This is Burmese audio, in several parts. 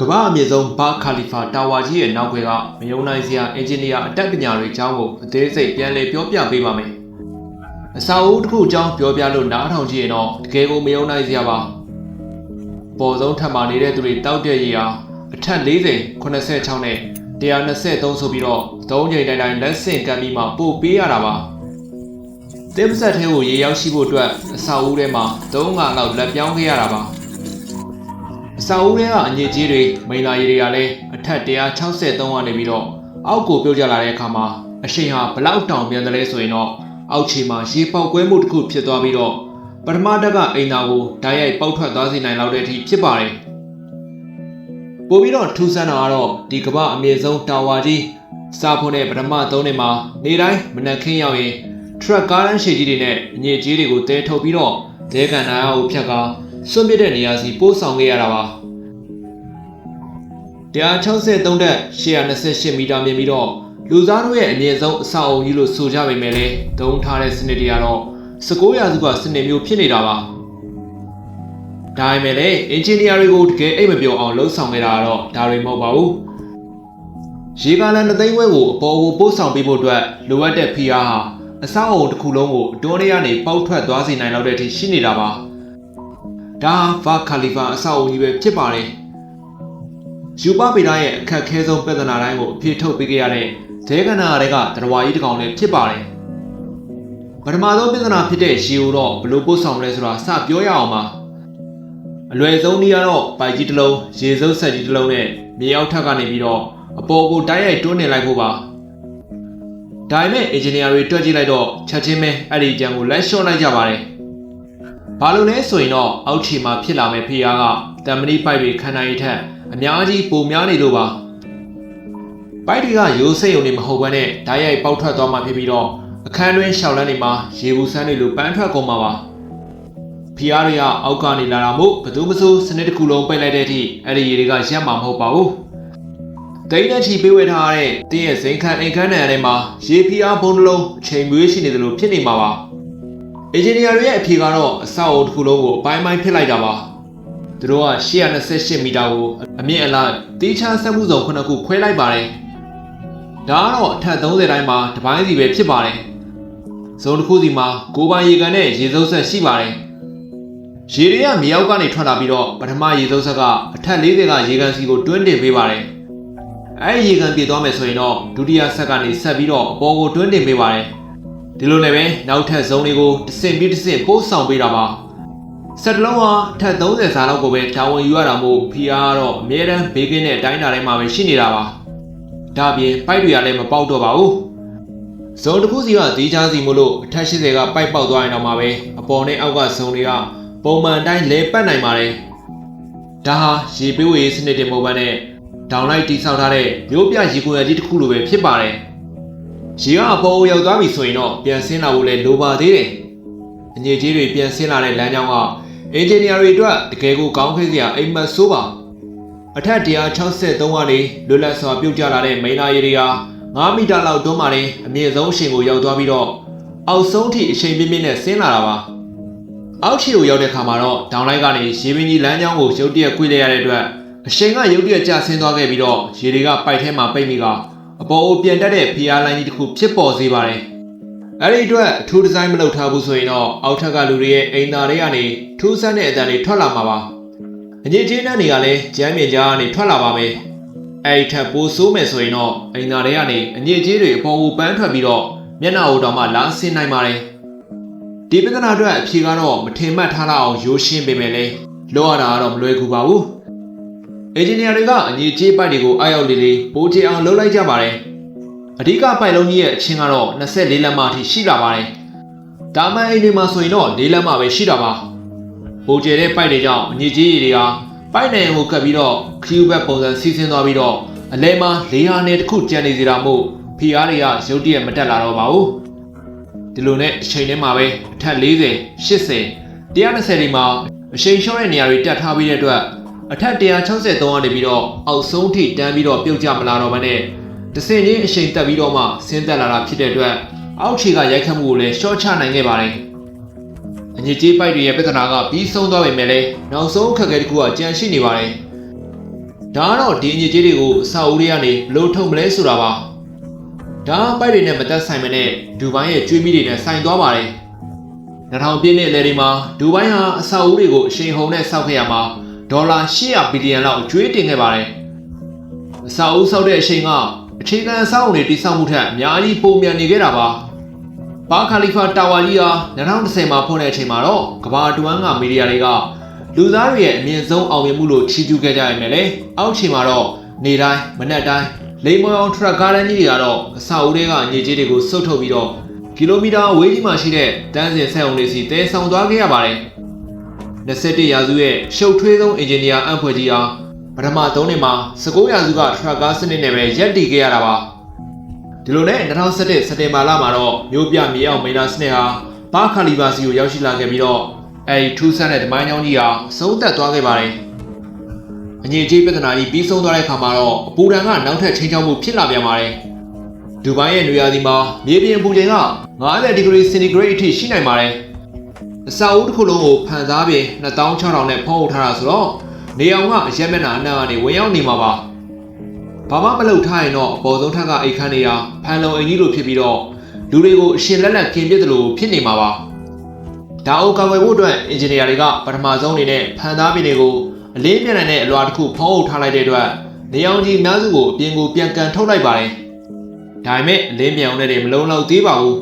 ကမ္ဘာအမြင့်ဆုံးဘာခါလီဖာတာဝါကြီးရဲ့နောက်ွယ်ကမယုံနိုင်စရာအင်ဂျင်နီယာအတတ်ပညာတွေအကြောင်းကိုအသေးစိတ်ပြန်လည်ပြောပြပေးပါမယ်။အစာအုပ်တစ်ခုအကြောင်းပြောပြလို့နားထောင်ကြည့်ရင်တော့တကယ်ကိုမယုံနိုင်စရာပါ။ပေါ်ဆုံးထပ်မှာနေတဲ့သူတွေတောက်တဲ့ရေဟာအထက်40 86နဲ့123ဆိုပြီးတော့3ချိန်တိုင်းလက်ဆင့်ကမ်းပြီးမှပို့ပေးရတာပါ။တင်းပစက်ထဲကိုရေရောက်ရှိဖို့အတွက်အစာအုပ်ထဲမှာ3 ငါလောက်လက်ပြောင်းခဲ့ရတာပါ။အစာအုပ်ထဲကအညစ်အကြေးတွေမိန်လာရည်တွေကလည်းအထက်163ကနေပြီးတော့အောက်ကိုပြုတ်ကျလာတဲ့အခါမှာအရှိန်ဟာဘလောက်တောင်ပြန်တယ်လဲဆိုရင်တော့အောက်ခြေမှာရေပေါက်ကွဲမှုတစ်ခုဖြစ်သွားပြီးတော့ပထမတက်ကအင်တာကိုဓာတ်ရိုက်ပေါက်ထွက်သွားစေနိုင်လောက်တဲ့အထိဖြစ်ပါတယ်။ပို့ပြီးတော့ထူးဆန်းတာကတော့ဒီကမ္ဘာအမြင့်ဆုံးတာဝါကြီးစာဖို့နဲ့ပထမ3နှစ်မှာနေတိုင်းမနက်ခင်းရောက်ရင်ထရက်ကားတန်းရှည်ကြီးတွေနဲ့အညစ်အကြေးတွေကိုတဲထုတ်ပြီးတော့ဒဲကန်နာကိုဖြတ်ကာစွန့်ပစ်တဲ့နေရာစီပို့ဆောင်ခဲ့ရတာပါ163တက်128မီတာမြင်ပြီးတော့လူသားတို့ရဲ့အမြင့်ဆုံးအဆောက်အုံကြီးလို့ဆိုကြပေမဲ့လည်းသုံးထားတဲ့စနစ်တွေကတော့19ရာစုကစနစ်မျိုးဖြစ်နေတာပါဒါပေမဲ့လည်းအင်ဂျင်နီယာတွေကိုတကယ်အိတ်မပြောအောင်လှုပ်ဆောင်ခဲ့တာကတော့ဒါတွေမဟုတ်ပါဘူးရေကားလန်2သိန်းခွဲကိုအပေါ်ကိုပို့ဆောင်ပေးဖို့အတွက်လိုအပ်တဲ့ဖိအားဟာအဆောက်အုံတစ်ခုလုံးကိုအတွင်းထဲကနေပေါက်ထွက်သွားစေနိုင်လောက်တဲ့အထိရှိနေတာပါဒါဘာခါလီဖာအဆောက်အုံကြီးပဲဖြစ်ပါတယ်ယူပပေတာရဲ့အခက်ခဲဆုံးပြဿနာတိုင်းကိုအပြည့်ထုတ်ပေးခဲ့ရတဲ့ဒဲကနာတွေကတရဝါကြီးတစ်ကောင်လည်းဖြစ်ပါတယ်ပထမဆုံးပြဿနာဖြစ်တဲ့ရေကိုတော့ဘယ်လိုပို့ဆောင်လဲဆိုတာစပြောရအောင်ပါအလွယ်ဆုံးနည်းကတော့ပိုက်ကြီးတစ်လုံးရေစုပ်ဆက်ကြီးတစ်လုံးနဲ့မြေအောက်ထပ်ကနေပြီးတော့အပေါ်ကိုတိုက်ရိုက်တွန်းနေလိုက်ဖို့ပါဒါပေမဲ့အင်ဂျင်နီယာတွေတွက်ကြည့်လိုက်တော့ချက်ချင်းပဲအဲ့ဒီကြံကိုလက်လျှော့လိုက်ကြပါတယ်ဘာလို့လဲဆိုရင်တော့အောက်ခြေမှာဖြစ်လာမဲ့ဖိအားကတံမဏိပိုက်တွေခန္ဓာရည်ထက်အများကြီးပိုများနေလို့ပါပိုက်တွေကရိုးစိတ်ုံနေမဟုတ်ဘဲနဲ့ဓာတ်ရိုက်ပေါက်ထွက်သွားမှဖြစ်ပြီးတော့အခန်းတွင်းရှောက်လန်းနေမှာရေဘူးဆန်းတွေလိုပန်းထွက်ကုန်မှာပါဖိအားတွေကအောက်ကနေလာတာမို့ဘယ်သူမှစနစ်တစ်ခုလုံးပိတ်လိုက်တဲ့အထိအဲ့ဒီရေတွေကရက်မှာမဟုတ်ပါဘူးတိတ်နဲ့ချီပေးဝဲထားတဲ့တင်းရဲ့စိန်ခံအိမ်ခန်းနယ်ထဲမှာရေဖိအားဘုံတစ်လုံးအချိန်မွေးရှိနေသလိုဖြစ်နေမှာပါအင်ဂျင်နီယာတွေရဲ့အဖြေကတော့အဆောက်အုံတစ်ခုလုံးကိုအပိုင်းဖြစ်လိုက်တာပါသူတို့က128မီတာကိုအမြင့်အလိုက်တီးခြားဆက်မှုစုံ9ခုခွဲလိုက်ပါတယ်ဒါကတော့အထက်30တိုင်းမှာတစ်ပိုင်းစီပဲဖြစ်ပါတယ်ဇုံတစ်ခုစီမှာ9ပိုင်းရေကန်နဲ့ရေစုပ်ဆက်ရှိပါတယ်ရေတွေကမြေအောက်ကနေထွက်လာပြီးတော့ပထမရေစုပ်ဆက်ကအထက်40ကရေကန်စီကိုတွင်းတင်ပေးပါတယ်အဲဒီရေကန်ပြည့်သွားမယ်ဆိုရင်တော့ဒုတိယဆက်ကနေဆက်ပြီးတော့အပေါ်ကိုတွင်းတင်ပေးပါတယ်ဒီလိုနဲ့ပဲနောက်ထပ်ဇုံတွေကိုတစ်ဆင့်ပြီးတစ်ဆင့်ပို့ဆောင်ပေးတာပါဆက်တလုံးဟာထက်30စာလောက်ကိုပဲတာဝန်ယူရတာမို့ဖိအားကတော့အမြဲတမ်းဘေးကင်းတဲ့အတိုင်းအတာတိုင်းမှာပဲရှိနေတာပါဒါပြင်ပိုက်တွေကလည်းမပေါက်တော့ပါဘူးဇုံတစ်ခုစီကသီးခြားစီမို့လို့အထက်80ကပိုက်ပေါက်သွားရင်တော့မှပဲအပေါ်နဲ့အောက်ကဇုံတွေကပုံမှန်တိုင်းလဲပတ်နိုင်ပါတယ်ဒါဟာရေပေးဝေးစနစ်တင်ပုံပန်းနဲ့ဒေါင်လိုက်တိဆောက်ထားတဲ့မျိုးပြရေကုန်ရကြီးတစ်ခုလိုပဲဖြစ်ပါတယ်ရေကအပေါ်ကိုရောက်သွားပြီဆိုရင်တော့ပြန်ဆင်းလာဖို့လည်းလိုပါသေးတယ်အညစ်အကြေးတွေပြန်ဆင်းလာတဲ့လမ်းကြောင်းကအင်ဂျင်နီယာတွေအတွက်တကယ်ကိုကောင်းခဲ့စရာအိမ်မက်ဆိုးပါအထက်163ကနေလွတ်လပ်စွာပြုတ်ကျလာတဲ့မိန်နာရည်တွေဟာ9မီတာလောက်တွန်းမှလည်းအမြင့်ဆုံးအရှိန်ကိုရောက်သွားပြီးတော့အောက်ဆုံးထိအရှိန်ပြင်းပြင်းနဲ့ဆင်းလာတာပါအောက်ခြေကိုရောက်တဲ့ခါမှာတော့ဒေါင်လိုက်ကနေရေပင်ကြီးလမ်းကြောင်းကိုရုတ်တရက်ကွေ့လိုက်ရတဲ့အတွက်အရှိန်ကရုတ်တရက်ကျဆင်းသွားခဲ့ပြီးတော့ရေတွေကပိုက်ထဲမှာပိတ်မိကအပေါ်ကိုပြန်တက်တဲ့ဖျားလိုင်းကြီးတစ်ခုဖြစ်ပေါ်စေပါတယ်အဲ့ဒီအတွက်အထူးဒီဇိုင်းမလုပ်ထားဘူးဆိုရင်တော့အောက်ထက်ကလူတွေရဲ့အိမ်သားတွေကနေထူးဆန်းတဲ့အတန်တွေထွက်လာမှာပါအငြိကျေးနှံတွေကလည်းကျမ်းမြင်ကြားကနေထွက်လာပါမယ်အဲ့ဒီထက်ပိုဆိုးမယ်ဆိုရင်တော့အိမ်သားတွေကနေအငြိကျေးတွေအပေါ်ကိုပန်းထွက်ပြီးတော့မျက်နှာကိုတောင်မှလာဆင်းနိုင်ပါတယ်ဒီပြဿနာအတွက်အဖြေကတော့မထင်မှတ်ထားလောက်အောင်ရိုးရှင်းပေမဲ့လည်းလောရတာကတော့မလွယ်ကူပါဘူးအင်ဂျင်နီယာတွေကအငြိကျေးပိုက်တွေကိုအောက်ရောက်လေးပိုးချအောင်လုပ်လိုက်ကြပါတယ်အဓိကပိုက်လုံးကြီးရဲ့အချင်းကတော့24လက်မအထိရှိလာပါတယ်။ဒါမှအိမ်တွေမှာဆိုရင်တော့4လက်မပဲရှိတာပါ။ပိုကျဲတဲ့ပိုက်တွေကြောင့်အညစ်အကြေးတွေကပိုက်နိုင်ကိုကပ်ပြီးတော့ခရီးဘက်ပုံစံစီးဆင်းသွားပြီးတော့အလဲမှာလေဟာနယ်တစ်ခုကျန်နေစီတာမို့ဖိအားတွေကရုတ်တရက်မတက်လာတော့ပါဘူး။ဒီလိုနဲ့အချိန်ထဲမှာပဲအထက်40 80 120တွေမှာအချိန်လျှော့တဲ့နေရာတွေတက်ထားပြီးတဲ့အတွက်အထက်163ကနေပြီးတော့အောက်ဆုံးထိတန်းပြီးတော့ပြုတ်ကျမလာတော့ဘဲနဲ့တစင်ချင်းအရှိန်တက်ပြီးတော့မှဆင်းသက်လာတာဖြစ်တဲ့အတွက်အောက်ခြေကရိုက်ခတ်မှုကိုလည်းရှော့ချနိုင်ခဲ့ပါတယ်။အညစ်အကြေးပိုက်တွေရဲ့ပြဿနာကပြီးဆုံးသွားပေမဲ့လည်းနောက်ဆုံးအခက်အခဲတစ်ခုကကြန့်ရှိနေပါတယ်။ ဒါကတော့ဒီအညစ်အကြေးတွေကိုအဆောက်အဦတွေကနေဘလို့ထုတ်မလဲဆိုတာပါဒါပိုက်တွေနဲ့မသက်ဆိုင်မနဲ့ဒူဘိုင်းရဲ့ကျွေးမီးတွေနဲ့ဆိုင်သွားပါတယ်2000ပြည့်နှစ်လယ်တွေမှာဒူဘိုင်းဟာအဆောက်အဦတွေကိုအရှိန်ဟုန်နဲ့စောက်ခဲ့ရမှာဒေါ်လာ800ဘီလီယံလောက်ကျွေးတင်ခဲ့ပါတယ်အဆောက်အဦဆောက်တဲ့အရှိန်ကအခြေခံအဆောက်အဦတွေတိစောက်မှုထက်အများကြီးပိုမြန်နေခဲ့တာပါဘာခါလီဖာတာဝါကြီးဟာ2010မှာဖွင့်တဲ့အချိန်မှာတော့ကမ္ဘာတွင်းကမီဒီယာတွေကလူသားတွေရဲ့အမြင့်ဆုံးအောင်မြင်မှုလို့ချီးကျူးခဲ့ကြရမယ်လေအောက်ချိန်မှာတော့နေတိုင်းမနက်တိုင်းလိမ်မောင်ထရက်ကားတန်းကြီးတွေကတော့အဆောက်အဦတွေကအငြိကြီးတွေကိုစုပ်ထုတ်ပြီးတော့ကီလိုမီတာဝေးကြီးမှရှိတဲ့တန်းစင်ဆက်အုံတွေစီတဲဆောင်သွားခဲ့ရပါတယ်21ရာစုရဲ့ရှုပ်ထွေးဆုံးအင်ဂျင်နီယာအဖွဲ့ကြီးဟာပထမ3နှစ်မှာ19ရာစုကထရက်ကားစနစ်နဲ့ပဲရပ်တည်ခဲ့ရတာပါဒီလိုနဲ့2017စက်တင်ဘာလမှာတော့မြို့ပြမြေအောင်မိန်နာစနစ်ဟာဘာခါလီဖာစီကိုရောက်ရှိလာခဲ့ပြီးတော့အဲဒီထူးဆန်းတဲ့တမိုင်းကြောင်းကြီးဟာဆုံးသက်သွားခဲ့ပါတယ်အငြိကြီးပြဿနာကြီးပြီးဆုံးသွားတဲ့အခါမှာတော့အပူဒဏ်ကနောက်ထပ်ချိန်ချောက်မှုဖြစ်လာပြန်ပါတယ်ဒူဘိုင်းရဲ့နေရာဒီမှာမြေပြင်ပူချိန်က50ဒီဂရီစင်တီဂရိတ်အထိရှိနိုင်ပါတယ်အဆောက်အဦတစ်ခုလုံးကိုဖန်သားပြင်2600နဲ့ဖုံးအုပ်ထားတာဆိုတော့နေအောင်ကအရက်မျက်နှာအနှံ့ကနေဝင်ရောက်နေမှာပါဘာမှမလုပ်ထားရင်တော့အပေါ်ဆုံးထပ်ကအိတ်ခမ်းနေရဖန်လုံအိမ်ကြီးလိုဖြစ်ပြီးတော့လူတွေကိုအရှင်လက်လက်ခင်ပြစ်တယ်လို့ဖြစ်နေမှာပါဒါအုပ်ကာကွယ်ဖို့အတွက်အင်ဂျင်နီယာတွေကပထမဆုံးအနေနဲ့ဖန်သားပြင်တွေကိုအလေးမြန်တဲ့အလွှာတစ်ခုဖုံးအုပ်ထားလိုက်တဲ့အတွက်နေအောင်ကြီးအများစုကိုအပြင်ကိုပြန်ကန်ထုတ်လိုက်ပါတယ်ဒါပေမဲ့အလေးမြန်အောင်နဲ့မလုံးလောက်သေးပါဘူး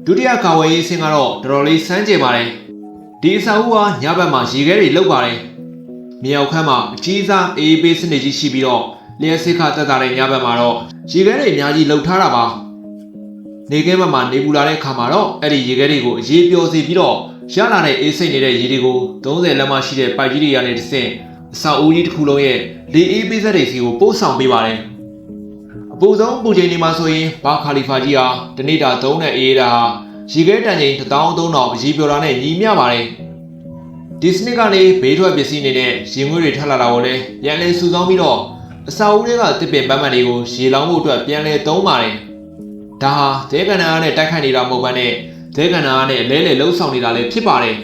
ဒုတိယကာဝယ်ရေးဆင်းကတော့တော်တော်လေးစမ်းကြယ်ပါတယ်ဒီအဆောက်အဦဟာညဘက်မှာရေခဲတွေလုတ်ပါတယ်မြေအောက်ခန်းမှာအကြီးစားအေးပေးစနစ်ကြီးရှိပြီးတော့လျှက်စစ်ခတက်တာတဲ့ညဘက်မှာတော့ရေခဲတွေအများကြီးလုတ်ထားတာပါနေကဲဘက်မှာနေပူလာတဲ့အခါမှာတော့အဲ့ဒီရေခဲတွေကိုအရေးပျော်စေပြီးတော့ရလာတဲ့အေးစိတ်နေတဲ့ရေတွေကို30လက်မရှိတဲ့ပိုက်ကြီးတွေကနေတစ်ဆင့်အဆောက်အဦကြီးတစ်ခုလုံးရဲ့လေအေးပေးစက်တွေစီကိုပို့ဆောင်ပေးပါတယ်အပူဆုံးပူချိန်တွေမှာဆိုရင်ဘာခါလီဖာကြီးဟာတနေ့တာ3နဲ့အေးတာရေခဲတန်ချိန်13000အရေးပျော်တာနဲ့ညီမျှပါတယ်ဒီစနစ်ကနေဘေးထွက်ပစ္စည်းနေတဲ့ရေငွေ့တွေထွက်လာတာကိုလည်းပြန်လည်စုဆောင်းပြီးတော့အဆောက်အဦတွေကတစ်ပင်ပန်းပန်းတွေကိုရေလောင်းဖို့အတွက်ပြန်လည်သုံးပါတယ်ဒါဟာဒဲကန်နာနဲ့တိုက်ခိုက်နေတာမဟုတ်ဘဲနဲ့ဒဲကန်နာနဲ့လဲလှုပ်ဆောင်နေတာလည်းဖြစ်ပါတယ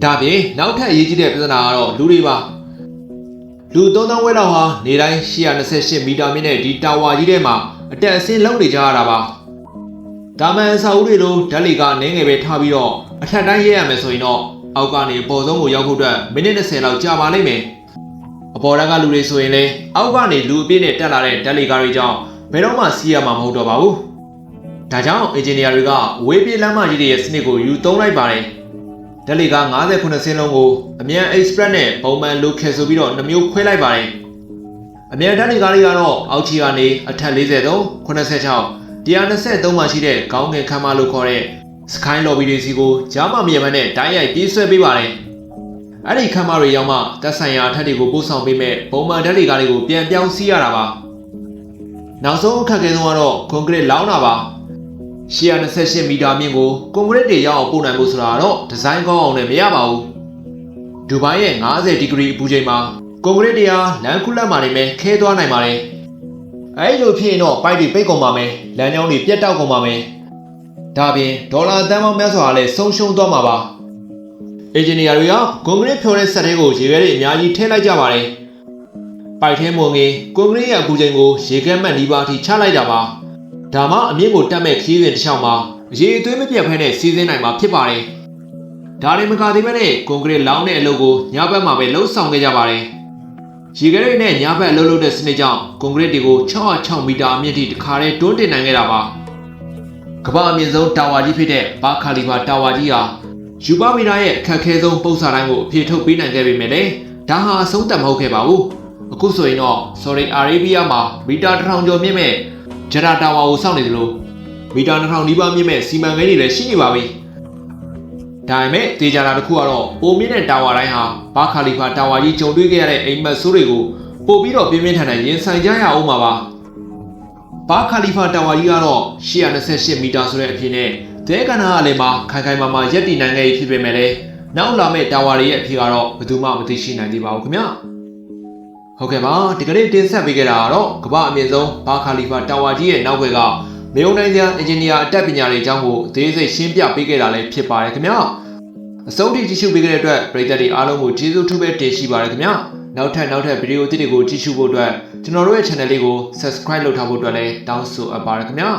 ်ဒါပြင်နောက်ထပ်အရေးကြီးတဲ့ပြဿနာကတော့လူတွေပါလူ3000ဝဲလောက်ဟာနေတိုင်း128မီတာမြင့်တဲ့ဒီတာဝါကြီးထဲမှာအတက်အဆင်းလုံနေကြရတာပါဒါမှန်အဆောက်အဦတွေလိုဓာတ်လေကနင်းငယ်ပဲထားပြီးတော့အထက်တိုင်းရဲရမယ်ဆိုရင်တော့အောက်ကနေပေါ်ဆုံးကိုရောက်ဖို့အတွက်မိနစ်20လောက်ကြာပါလိမ့်မယ်အပေါ်တန်းကလူတွေဆိုရင်လည်းအောက်ကနေလူအပြည့်နဲ့တက်လာတဲ့ဓာတ်လေကားတွေကြောင့်ဘယ်တော့မှစီးရမှာမဟုတ်တော့ပါဘူးဒါကြောင့်အင်ဂျင်နီယာတွေကဝေးပြေးလမ်းမကြီးတွေရဲ့စနစ်ကိုယူသုံးလိုက်ပါတယ်ဓာတ်လေကား59စင်းလုံးကိုအမြန် Express နဲ့ပုံမှန် Local ဆိုပြီးတော့2မျိုးခွဲလိုက်ပါတယ်အမြန်ဓာတ်လေကားတွေကတော့အောက်ခြေကနေအထက်43 86 123မှာရှိတဲ့ခေါင်းငယ်ခမ်းမလို့ခေါ်တဲ့ Sky Lobby တွေစီကိုကြားမမြေမှန်နဲ့တိုင်းရိုက်ပြေးဆွဲပေးပါတယ်အဲ့ဒီခမ်းမတွေရောက်မှတက်ဆိုင်ရာအထက်တွေကိုပို့ဆောင်ပေးမဲ့ပုံမှန်ဓာတ်လေကားတွေကိုပြန်ပြောင်းစီးရတာပါနောက်ဆုံးအခက်အခဲဆုံးကတော့ကွန်ကရစ်လောင်းတာပါ128မီတာမြင့်ကိုကွန်ကရစ်တွေရောက်အောင်ပို့နိုင်ဖို့ဆိုတာတော့ဒီဇိုင်းကောင်းအောင်လည်းမရပါဘူးဒူဘိုင်းရဲ့50ဒီဂရီအပူချိန်မှာကွန်ကရစ်တွေဟာလမ်းခုလက်မှာနေမဲ့ခဲသွားနိုင်ပါတယ်အဲဒီလိုဖြစ်ရင်တော့ပိုက်တွေပိတ်ကုန်ပါမယ်လမ်းကြောင်းတွေပြတ်တောက်ကုန်ပါမယ်ဒါပြင်ဒေါ်လာသန်းပေါင်းများစွာလည်းဆုံးရှုံးသွားမှာပါအင်ဂျင်နီယာတွေကကွန်ကရစ်ဖြိုတဲ့စက်တွေကိုရေခဲတွေအများကြီးထည့်လိုက်ကြပါတယ်ပိုက်ထဲမုံငင်ကွန်ကရစ်ရဲ့အပူချိန်ကိုရေခဲမှတ်နီးပါးအထိချလိုက်တာပါဒါမှအမြင့်ကိုတက်မဲ့ခီးစဉ်တစ်ချောင်းမှာရေအသွေးမပြတ်ဖဲနဲ့စီးဆင်းနိုင်မှာဖြစ်ပါတယ်ဒါတွေမကသေးဘဲနဲ့ကွန်ကရစ်လောင်းတဲ့အလုပ်ကိုညဘက်မှာပဲလှုပ်ဆောင်ခဲ့ကြပါတယ်ရေခဲတွေနဲ့ညဘက်လှုပ်တဲ့စနစ်ကြောင့်ကွန်ကရစ်တွေကို606မီတာအမြင့်ထိတစ်ခါတည်းတွန်းတင်နိုင်ခဲ့တာပါကမ္ဘာအမြင့်ဆုံးတာဝါကြီးဖြစ်တဲ့ဘာခါလီဖာတာဝါကြီးဟာယူပါမီနာရဲ့အခက်အခဲဆုံးပုံစံတိုင်းကိုအပြေထုတ်ပေးနိုင်ခဲ့ပေမဲ့လည်းဒါဟာအဆုံးသတ်မဟုတ်ခဲ့ပါဘူးအခုဆိုရင်တော့ Saudi Arabia မှာမီတာ1000ကျော်မြင့်မဲ့ဂျရာတာဝါကိုစောင့်နေသလိုမီတာ2000နီးပါးမြင့်မဲ့စီမံကိန်းတွေလည်းရှိနေပါပြီဒါပေမဲ့တေချာတာတစ်ခုကတော့ပိုမြင့်တဲ့တာဝါတိုင်းဟာဘာခါလီဖာတာဝါကြီးကြုံတွေ့ခဲ့ရတဲ့အိမ်မက်ဆိုးတွေကိုပို့ပြီးတော့ပြင်းပြင်းထန်ထန်ရင်ဆိုင်ကြရအောင်ပါဘာခါလီဖာတာဝါကြီးကတော့128မီတာဆိုတဲ့အဖြစ်နဲ့ဒဲကန်နာအလယ်မှာခိုင်ခိုင်မာမာရက်တည်နိုင်ခဲ့ဖြစ်ပေမဲ့လည်းနောက်လာမဲ့တာဝါတွေရဲ့အဖြစ်ကတော့ဘယ်သူမှမသိရှိနိုင်သေးပါဘူးခင်ဗျာဟုတ်ကဲ့ပါဒီကနေ့တင်ဆက်ပေးခဲ့တာကတော့ကမ္ဘာအမြင့်ဆုံးဘာခါလီဖာတာဝါကြီးရဲ့နောက်ဘက်ကမယုံနိုင်စရာအင်ဂျင်နီယာအတတ်ပညာတွေအကြောင်းကိုအသေးစိတ်ရှင်းပြပေးခဲ့တာလည်းဖြစ်ပါတယ်ခင်ဗျာအဆုံးထိကြည့်ရှုပေးခဲ့တဲ့အတွက်ပရိသတ်တွေအားလုံးကိုကျေးဇူးထူးပဲတင်ရှိပါတယ်ခင်ဗျာ နောက်ထပ်ဗီဒီယိုသစ်တွေကိုကြည့်ရှုဖို့အတွက်ကျွန်တော်တို့ရဲ့ channel လေးကို subscribe လုပ်ထားဖို့အတွက်လည်းတောင်းဆိုအပ်ပါရခင်ဗျာ